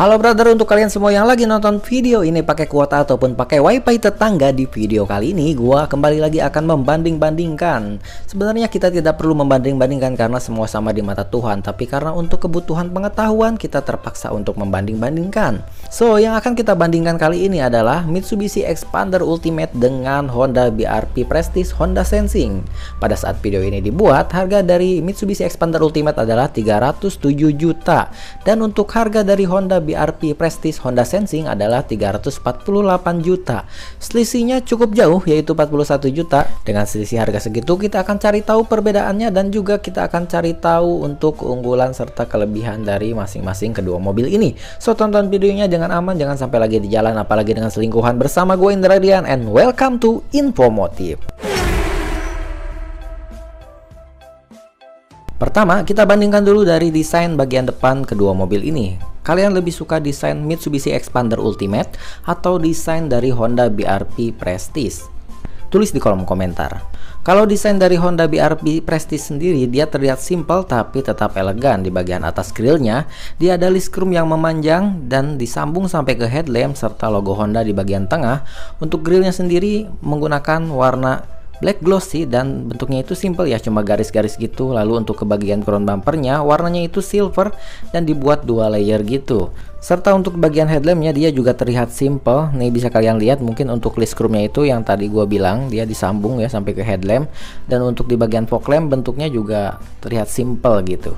Halo brother, untuk kalian semua yang lagi nonton video ini pakai kuota ataupun pakai wifi tetangga, di video kali ini gua kembali lagi akan membanding-bandingkan. Sebenarnya kita tidak perlu membanding-bandingkan karena semua sama di mata Tuhan, tapi karena untuk kebutuhan pengetahuan kita terpaksa untuk membanding-bandingkan. So, yang akan kita bandingkan kali ini adalah Mitsubishi Xpander Ultimate dengan Honda BRP Prestige Honda Sensing. Pada saat video ini dibuat, harga dari Mitsubishi Xpander Ultimate adalah 307 juta dan untuk harga dari Honda BRP Prestige Honda Sensing adalah 348 juta. Selisihnya cukup jauh, yaitu 41 juta. Dengan selisih harga segitu kita akan cari tahu perbedaannya dan juga kita akan cari tahu untuk keunggulan serta kelebihan dari masing-masing kedua mobil ini. So, tonton videonya dengan aman, jangan sampai lagi di jalan apalagi dengan selingkuhan. Bersama gue Indra Dian and welcome to Infomotif. Pertama, kita bandingkan dulu dari desain bagian depan kedua mobil ini. Kalian lebih suka desain Mitsubishi Xpander Ultimate atau desain dari Honda BRP Prestige? Tulis di kolom komentar. Kalau desain dari Honda BRP Prestige sendiri, dia terlihat simple tapi tetap elegan. Di bagian atas grillnya, dia ada list chrome yang memanjang dan disambung sampai ke headlamp serta logo Honda di bagian tengah. Untuk grillnya sendiri menggunakan warna black glossy dan bentuknya itu simple ya, cuma garis-garis gitu. Lalu untuk ke bagian crown bumpernya warnanya itu silver dan dibuat dua layer gitu. Serta untuk bagian headlampnya dia juga terlihat simple. Nih bisa kalian lihat, mungkin untuk list chrome-nya itu yang tadi gua bilang dia disambung ya sampai ke headlamp, dan untuk di bagian fog lamp bentuknya juga terlihat simple gitu.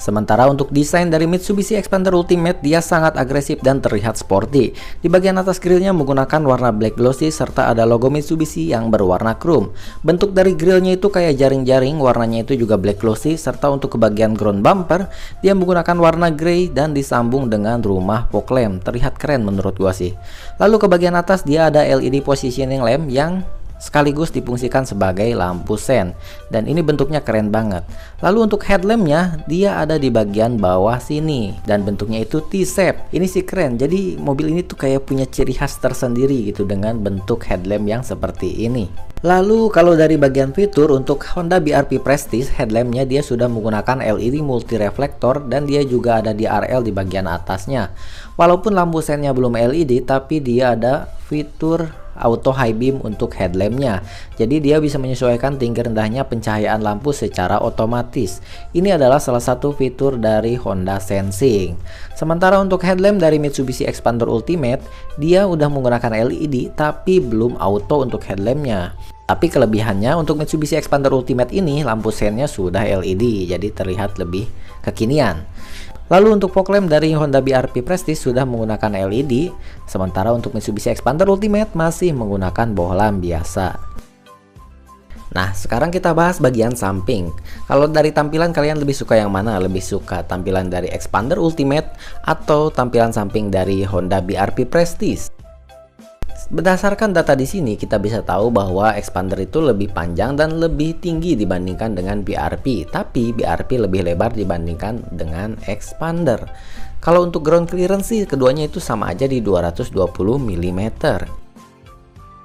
Sementara untuk desain dari Mitsubishi Xpander Ultimate, dia sangat agresif dan terlihat sporty. Di bagian atas grillnya menggunakan warna black glossy serta ada logo Mitsubishi yang berwarna chrome. Bentuk dari grillnya itu kayak jaring-jaring, warnanya itu juga black glossy, serta untuk ke bagian ground bumper dia menggunakan warna grey dan disambung dengan rumah fog lamp. Terlihat keren menurut gua sih. Lalu ke bagian atas dia ada LED positioning lamp yang sekaligus difungsikan sebagai lampu sen, dan ini bentuknya keren banget. Lalu untuk headlampnya dia ada di bagian bawah sini dan bentuknya itu T-shape. Ini sih keren, jadi mobil ini tuh kayak punya ciri khas tersendiri gitu dengan bentuk headlamp yang seperti ini. Lalu kalau dari bagian fitur, untuk Honda BRP Prestige headlampnya dia sudah menggunakan LED multi reflektor dan dia juga ada DRL di bagian atasnya. Walaupun lampu sennya belum LED, tapi dia ada fitur auto high beam untuk headlampnya. Jadi dia bisa menyesuaikan tinggi rendahnya pencahayaan lampu secara otomatis. Ini adalah salah satu fitur dari Honda Sensing. Sementara untuk headlamp dari Mitsubishi Xpander Ultimate, dia udah menggunakan LED tapi belum auto untuk headlampnya. Tapi kelebihannya untuk Mitsubishi Xpander Ultimate ini lampu sennya sudah LED, jadi terlihat lebih kekinian. Lalu untuk fog lamp dari Honda BRP Prestige sudah menggunakan LED, sementara untuk Mitsubishi Xpander Ultimate masih menggunakan bohlam biasa. Nah, sekarang kita bahas bagian samping. Kalau dari tampilan kalian lebih suka yang mana? Lebih suka tampilan dari Xpander Ultimate atau tampilan samping dari Honda BRP Prestige? Berdasarkan data di sini kita bisa tahu bahwa Xpander itu lebih panjang dan lebih tinggi dibandingkan dengan BRP, tapi BRP lebih lebar dibandingkan dengan Xpander. Kalau untuk ground clearance sih keduanya itu sama aja di 220 mm.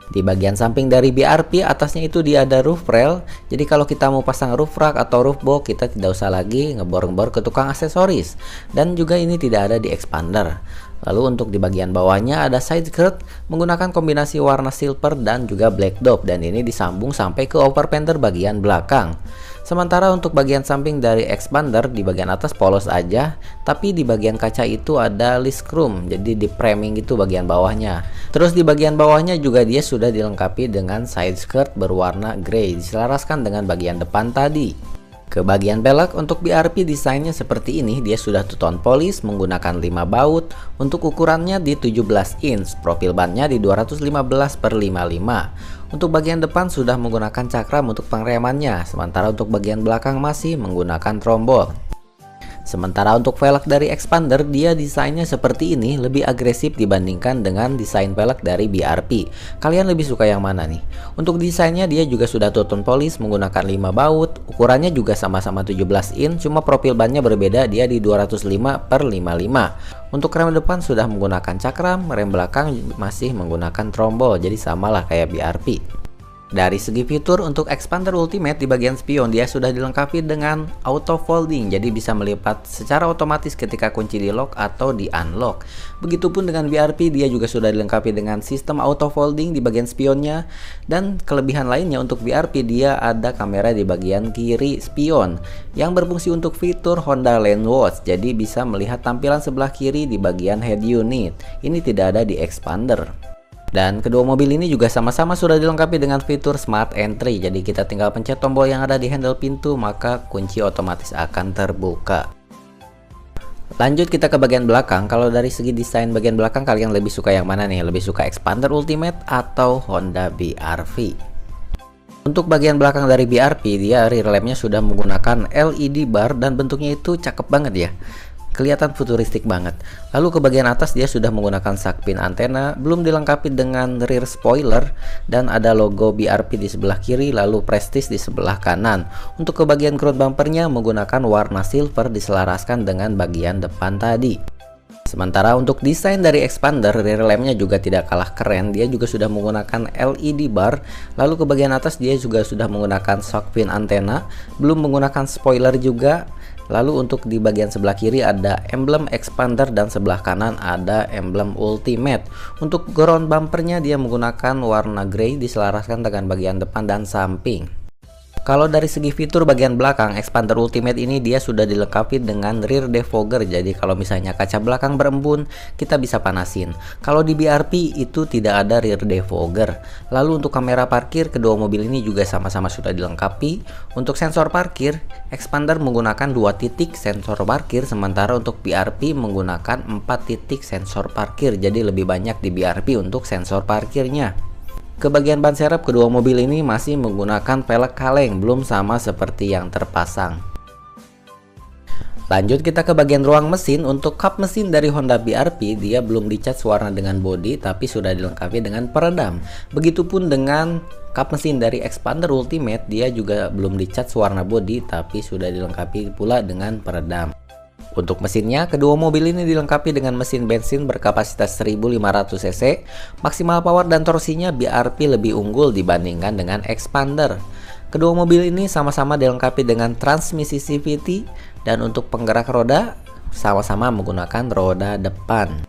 Di bagian samping dari BRP atasnya itu dia ada roof rail. Jadi kalau kita mau pasang roof rack atau roof box, kita tidak usah lagi ngebor-ngebor ke tukang aksesoris. Dan juga ini tidak ada di Xpander. Lalu untuk di bagian bawahnya ada side skirt menggunakan kombinasi warna silver dan juga black dop, dan ini disambung sampai ke upper fender bagian belakang. Sementara untuk bagian samping dari Xpander di bagian atas polos aja, tapi di bagian kaca itu ada list chrome, jadi di framing itu bagian bawahnya. Terus di bagian bawahnya juga dia sudah dilengkapi dengan side skirt berwarna grey, diselaraskan dengan bagian depan tadi. Ke bagian pelek untuk BRP desainnya seperti ini, dia sudah two-tone polish menggunakan 5 baut. Untuk ukurannya di 17 inch, profil bannya di 215/55. Untuk bagian depan sudah menggunakan cakram untuk pengeremannya, sementara untuk bagian belakang masih menggunakan trombol. Sementara untuk velg dari Xpander dia desainnya seperti ini, lebih agresif dibandingkan dengan desain velg dari BRP. Kalian lebih suka yang mana nih? Untuk desainnya dia juga sudah two-tone polish menggunakan 5 baut, ukurannya juga sama-sama 17 inch, cuma profil bannya berbeda, dia di 205/55. Untuk rem depan sudah menggunakan cakram, rem belakang masih menggunakan trombol, jadi samalah kayak BRP. Dari segi fitur untuk Expander Ultimate di bagian spion dia sudah dilengkapi dengan auto folding, jadi bisa melipat secara otomatis ketika kunci di lock atau di unlock. Begitupun dengan BRP, dia juga sudah dilengkapi dengan sistem auto folding di bagian spionnya. Dan kelebihan lainnya untuk BRP, dia ada kamera di bagian kiri spion yang berfungsi untuk fitur Honda Lane Watch, jadi bisa melihat tampilan sebelah kiri di bagian head unit. Ini tidak ada di Expander. Dan kedua mobil ini juga sama-sama sudah dilengkapi dengan fitur Smart Entry, jadi kita tinggal pencet tombol yang ada di handle pintu, maka kunci otomatis akan terbuka. Lanjut kita ke bagian belakang. Kalau dari segi desain bagian belakang, kalian lebih suka yang mana nih? Lebih suka Expander Ultimate atau Honda BRV? Untuk bagian belakang dari BRV, dia rear lampnya sudah menggunakan LED bar dan bentuknya itu cakep banget ya. Kelihatan futuristik banget. Lalu ke bagian atas dia sudah menggunakan sakpin antena, belum dilengkapi dengan rear spoiler, dan ada logo BRP di sebelah kiri, lalu Prestige di sebelah kanan. Untuk ke bagian ground bumpernya menggunakan warna silver diselaraskan dengan bagian depan tadi. Sementara untuk desain dari Expander, rear lampnya juga tidak kalah keren. Dia juga sudah menggunakan LED bar. Lalu ke bagian atas dia juga sudah menggunakan shock pin antena, belum menggunakan spoiler juga. Lalu untuk di bagian sebelah kiri ada emblem Expander dan sebelah kanan ada emblem Ultimate. Untuk ground bumpernya dia menggunakan warna grey diselaraskan dengan bagian depan dan samping. Kalau dari segi fitur bagian belakang, Expander Ultimate ini dia sudah dilengkapi dengan rear defogger. Jadi kalau misalnya kaca belakang berembun, kita bisa panasin. Kalau di BRP itu tidak ada rear defogger. Lalu untuk kamera parkir, kedua mobil ini juga sama-sama sudah dilengkapi. Untuk sensor parkir, Expander menggunakan 2 titik sensor parkir, sementara untuk BRP menggunakan 4 titik sensor parkir. Jadi lebih banyak di BRP untuk sensor parkirnya. Ke bagian ban serep, kedua mobil ini masih menggunakan pelek kaleng, belum sama seperti yang terpasang. Lanjut kita ke bagian ruang mesin. Untuk kap mesin dari Honda BRP, dia belum dicat warna dengan bodi, tapi sudah dilengkapi dengan peredam. Begitupun dengan kap mesin dari Expander Ultimate, dia juga belum dicat warna bodi, tapi sudah dilengkapi pula dengan peredam. Untuk mesinnya, kedua mobil ini dilengkapi dengan mesin bensin berkapasitas 1500 cc. Maksimal power dan torsinya BRP lebih unggul dibandingkan dengan Expander. Kedua mobil ini sama-sama dilengkapi dengan transmisi CVT, dan untuk penggerak roda sama-sama menggunakan roda depan.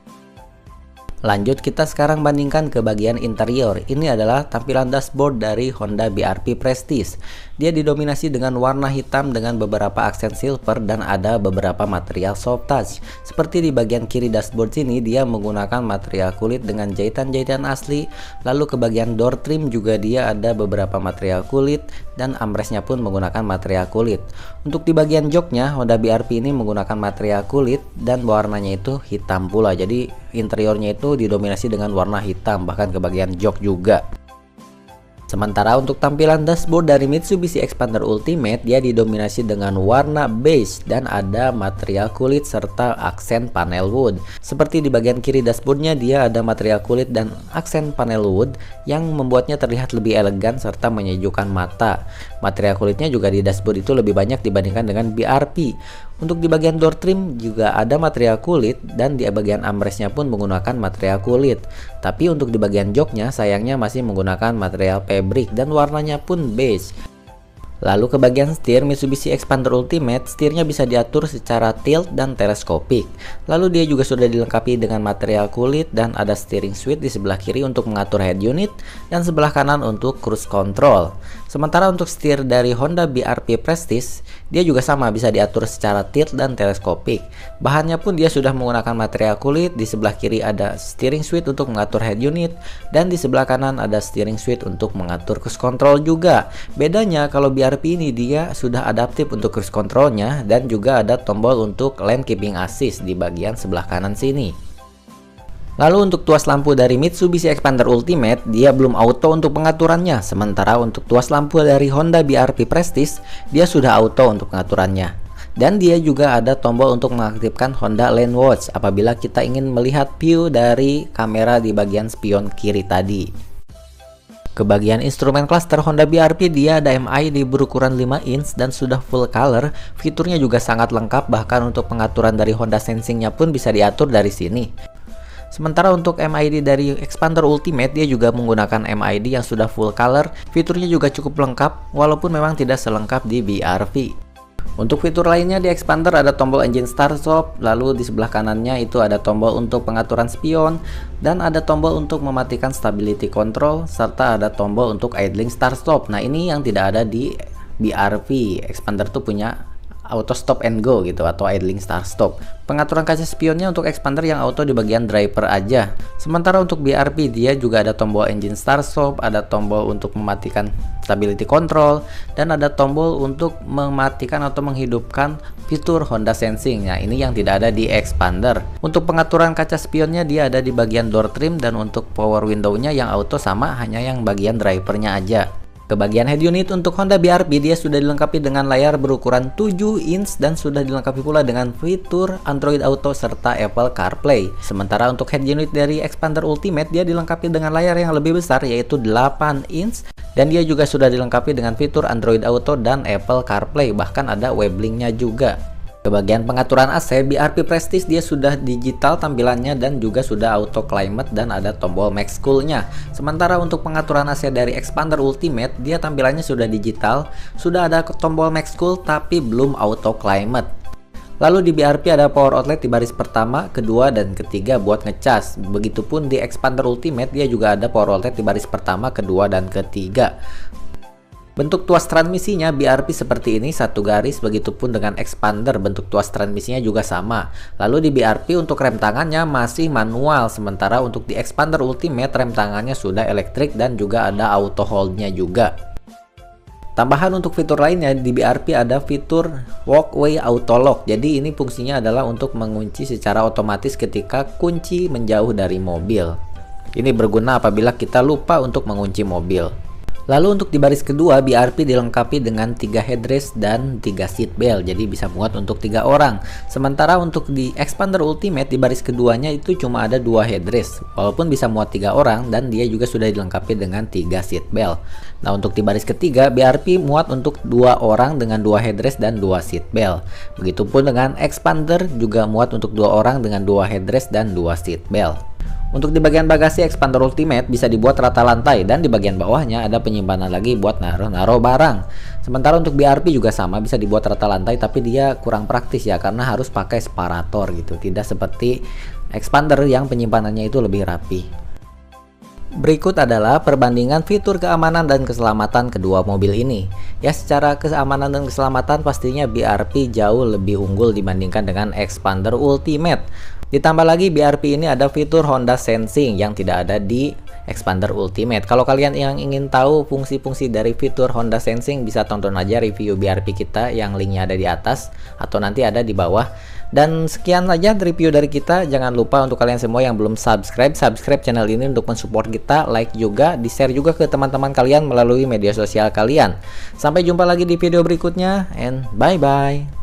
Lanjut kita sekarang bandingkan ke bagian interior. Ini adalah tampilan dashboard dari Honda BRP Prestige. Dia didominasi dengan warna hitam dengan beberapa aksen silver dan ada beberapa material soft touch. Seperti di bagian kiri dashboard sini, dia menggunakan material kulit dengan jahitan-jahitan asli. Lalu ke bagian door trim juga dia ada beberapa material kulit dan armrestnya pun menggunakan material kulit. Untuk di bagian joknya, Honda BRP ini menggunakan material kulit dan warnanya itu hitam pula. Jadi interiornya itu didominasi dengan warna hitam, bahkan ke bagian jok juga. Sementara untuk tampilan dashboard dari Mitsubishi Expander Ultimate, dia didominasi dengan warna beige dan ada material kulit serta aksen panel wood. Seperti di bagian kiri dashboardnya, dia ada material kulit dan aksen panel wood yang membuatnya terlihat lebih elegan serta menyejukkan mata. Material kulitnya juga di dashboard itu lebih banyak dibandingkan dengan BRP. Untuk di bagian door trim juga ada material kulit dan di bagian armrestnya pun menggunakan material kulit. Tapi untuk di bagian joknya sayangnya masih menggunakan material fabric dan warnanya pun beige. Lalu ke bagian setir, Mitsubishi Expander Ultimate, setirnya bisa diatur secara tilt dan teleskopik. Lalu dia juga sudah dilengkapi dengan material kulit dan ada steering switch di sebelah kiri untuk mengatur head unit dan sebelah kanan untuk cruise control. Sementara untuk setir dari Honda BRP Prestige, dia juga sama bisa diatur secara tilt dan teleskopik. Bahannya pun dia sudah menggunakan material kulit, di sebelah kiri ada steering switch untuk mengatur head unit dan di sebelah kanan ada steering switch untuk mengatur cruise control juga. Bedanya kalau BRP ini dia sudah adaptif untuk cruise controlnya dan juga ada tombol untuk lane keeping assist di bagian sebelah kanan sini. Lalu untuk tuas lampu dari Mitsubishi Expander Ultimate, dia belum auto untuk pengaturannya. Sementara untuk tuas lampu dari Honda BRP Prestige, dia sudah auto untuk pengaturannya. Dan dia juga ada tombol untuk mengaktifkan Honda Lane Watch apabila kita ingin melihat view dari kamera di bagian spion kiri tadi. Ke bagian instrumen cluster Honda BRP, dia ada MI di berukuran 5 inch dan sudah full color. Fiturnya juga sangat lengkap, bahkan untuk pengaturan dari Honda Sensing-nya pun bisa diatur dari sini. Sementara untuk MID dari Expander Ultimate, dia juga menggunakan MID yang sudah full color. Fiturnya juga cukup lengkap, walaupun memang tidak selengkap di BRV. Untuk fitur lainnya di Expander ada tombol engine start stop, lalu di sebelah kanannya itu ada tombol untuk pengaturan spion, dan ada tombol untuk mematikan stability control, serta ada tombol untuk idling start stop. Nah, ini yang tidak ada di BRV. Expander tuh punya auto stop and go gitu, atau idling start stop. Pengaturan kaca spionnya untuk Expander yang auto di bagian driver aja. Sementara untuk BRV dia juga ada tombol engine start stop, ada tombol untuk mematikan stability control, dan ada tombol untuk mematikan atau menghidupkan fitur Honda Sensing. Nah, ini yang tidak ada di Expander. Untuk pengaturan kaca spionnya dia ada di bagian door trim, dan untuk power window-nya yang auto sama, hanya yang bagian drivernya aja. Ke bagian head unit untuk Honda BRV dia sudah dilengkapi dengan layar berukuran 7 inch dan sudah dilengkapi pula dengan fitur Android Auto serta Apple CarPlay. Sementara untuk head unit dari Expander Ultimate dia dilengkapi dengan layar yang lebih besar yaitu 8 inch dan dia juga sudah dilengkapi dengan fitur Android Auto dan Apple CarPlay, bahkan ada WebLink-nya juga. Ke bagian pengaturan AC, BRV Prestige dia sudah digital tampilannya dan juga sudah auto climate dan ada tombol max cool-nya. Sementara untuk pengaturan AC dari Expander Ultimate, dia tampilannya sudah digital, sudah ada tombol max cool tapi belum auto climate. Lalu di BRV ada power outlet di baris pertama, kedua, dan ketiga buat ngecas. Begitupun di Expander Ultimate dia juga ada power outlet di baris pertama, kedua, dan ketiga. Bentuk tuas transmisinya BRV seperti ini, satu garis, begitupun dengan Expander bentuk tuas transmisinya juga sama. Lalu di BRV untuk rem tangannya masih manual, sementara untuk di Expander Ultimate rem tangannya sudah elektrik dan juga ada auto hold-nya juga. Tambahan untuk fitur lainnya di BRV ada fitur walkway auto lock. Jadi ini fungsinya adalah untuk mengunci secara otomatis ketika kunci menjauh dari mobil. Ini berguna apabila kita lupa untuk mengunci mobil. Lalu untuk di baris kedua, BRV dilengkapi dengan 3 headrest dan 3 seat belt, jadi bisa muat untuk 3 orang. Sementara untuk di Expander Ultimate di baris keduanya itu cuma ada 2 headrest, walaupun bisa muat 3 orang dan dia juga sudah dilengkapi dengan 3 seat belt. Nah, untuk di baris ketiga, BRV muat untuk 2 orang dengan 2 headrest dan 2 seat belt. Begitupun dengan Expander juga muat untuk 2 orang dengan 2 headrest dan 2 seat belt. Untuk di bagian bagasi Expander Ultimate bisa dibuat rata lantai dan di bagian bawahnya ada penyimpanan lagi buat naruh barang. Sementara untuk BRV juga sama, bisa dibuat rata lantai tapi dia kurang praktis ya karena harus pakai separator gitu. Tidak seperti Expander yang penyimpanannya itu lebih rapi. Berikut adalah perbandingan fitur keamanan dan keselamatan kedua mobil ini. Ya, secara keamanan dan keselamatan pastinya BRV jauh lebih unggul dibandingkan dengan Expander Ultimate. Ditambah lagi BRV ini ada fitur Honda Sensing yang tidak ada di Expander Ultimate. Kalau kalian yang ingin tahu fungsi-fungsi dari fitur Honda Sensing, bisa tonton aja review BRV kita yang linknya ada di atas atau nanti ada di bawah. Dan sekian saja review dari kita. Jangan lupa untuk kalian semua yang belum subscribe channel ini untuk mensupport kita, like juga, di-share juga ke teman-teman kalian melalui media sosial kalian. Sampai jumpa lagi di video berikutnya and bye-bye.